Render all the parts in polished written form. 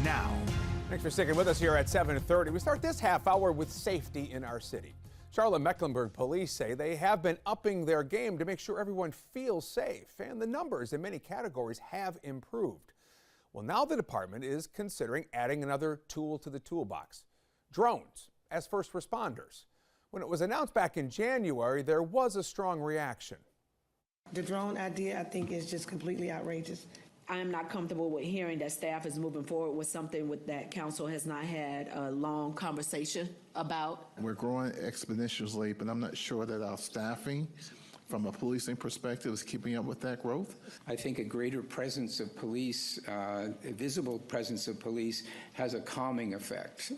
now. Thanks for sticking with us here at 7:30. We start this half hour with safety in our city. Charlotte-Mecklenburg police say they have been upping their game to make sure everyone feels safe, and the numbers in many categories have improved. Well, now the department is considering adding another tool to the toolbox: drones as first responders. When it was announced back in January, there was a strong reaction. The drone idea, I think, is just completely outrageous. I am not comfortable with hearing that staff is moving forward with something that council has not had a long conversation about. We're growing exponentially, but I'm not sure that our staffing from a policing perspective is keeping up with that growth. I think a greater presence of police, a visible presence of police, has a calming effect.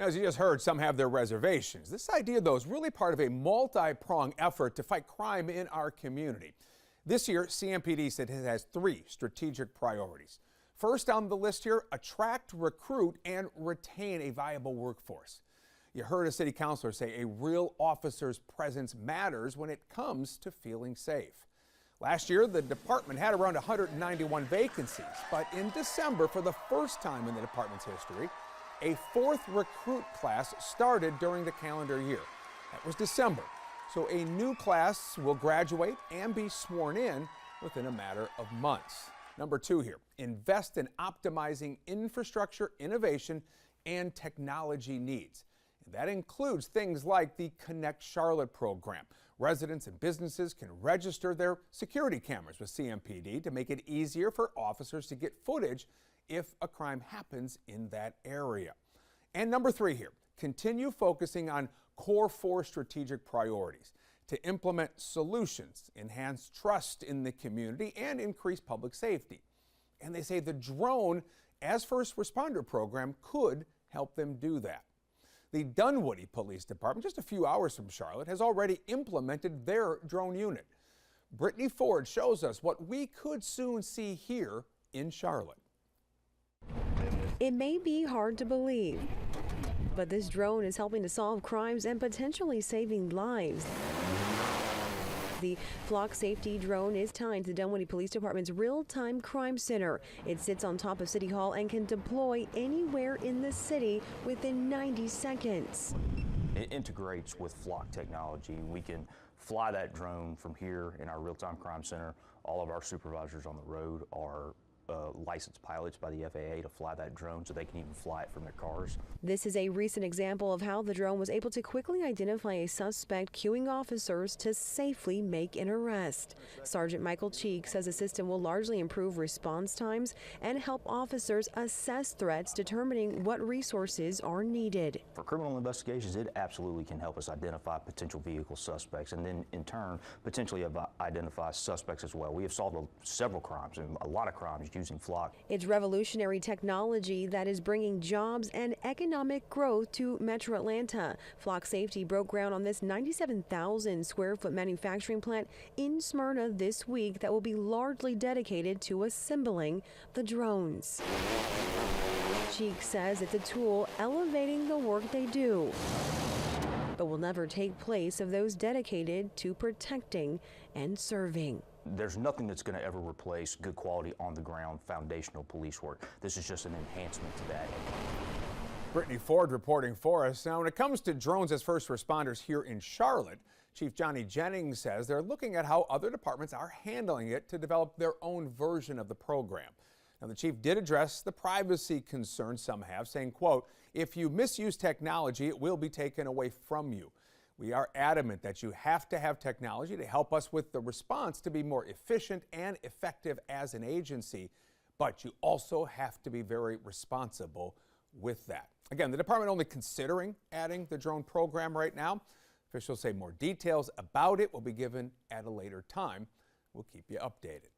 Now, as you just heard, some have their reservations. This idea, though, is really part of a multi-pronged effort to fight crime in our community. This year, CMPD said it has 3 strategic priorities. First on the list here, attract, recruit, and retain a viable workforce. You heard a city councilor say a real officer's presence matters when it comes to feeling safe. Last year, the department had around 191 vacancies, but in December, for the first time in the department's history, a 4th recruit class started during the calendar year. That was December. So a new class will graduate and be sworn in within a matter of months. Number 2 here, invest in optimizing infrastructure, innovation, and technology needs. And that includes things like the Connect Charlotte program. Residents and businesses can register their security cameras with CMPD to make it easier for officers to get footage if a crime happens in that area. And number 3 here, continue focusing on core 4 strategic priorities to implement solutions, enhance trust in the community, and increase public safety. And they say the drone as first responder program could help them do that. The Dunwoody Police Department, just a few hours from Charlotte, has already implemented their drone unit. Brittany Ford shows us what we could soon see here in Charlotte. It may be hard to believe, but this drone is helping to solve crimes and potentially saving lives. The Flock Safety drone is tied to the Dunwoody Police Department's real-time crime center. It sits on top of City Hall and can deploy anywhere in the city within 90 seconds. It integrates with Flock technology. We can fly that drone from here in our real-time crime center. All of our supervisors on the road are licensed pilots by the FAA to fly that drone, so they can even fly it from their cars. This is a recent example of how the drone was able to quickly identify a suspect, cueing officers to safely make an arrest. Sergeant Michael Cheek says the system will largely improve response times and help officers assess threats, determining what resources are needed. For criminal investigations, it absolutely can help us identify potential vehicle suspects, and then in turn potentially identify suspects as well. We have solved several crimes, and a lot of crimes, using Flock. It's revolutionary technology that is bringing jobs and economic growth to Metro Atlanta. Flock Safety broke ground on this 97,000 square foot manufacturing plant in Smyrna this week that will be largely dedicated to assembling the drones. Cheek says it's a tool elevating the work they do, but will never take place of those dedicated to protecting and serving. There's nothing that's going to ever replace good quality on-the-ground foundational police work. This is just an enhancement to that. Brittany Ford reporting for us. Now, when it comes to drones as first responders here in Charlotte, Chief Johnny Jennings says they're looking at how other departments are handling it to develop their own version of the program. Now, the chief did address the privacy concerns some have, saying, quote, "If you misuse technology, it will be taken away from you. We are adamant that you have to have technology to help us with the response to be more efficient and effective as an agency, but you also have to be very responsible with that." Again, the department only considering adding the drone program right now. Officials say more details about it will be given at a later time. We'll keep you updated.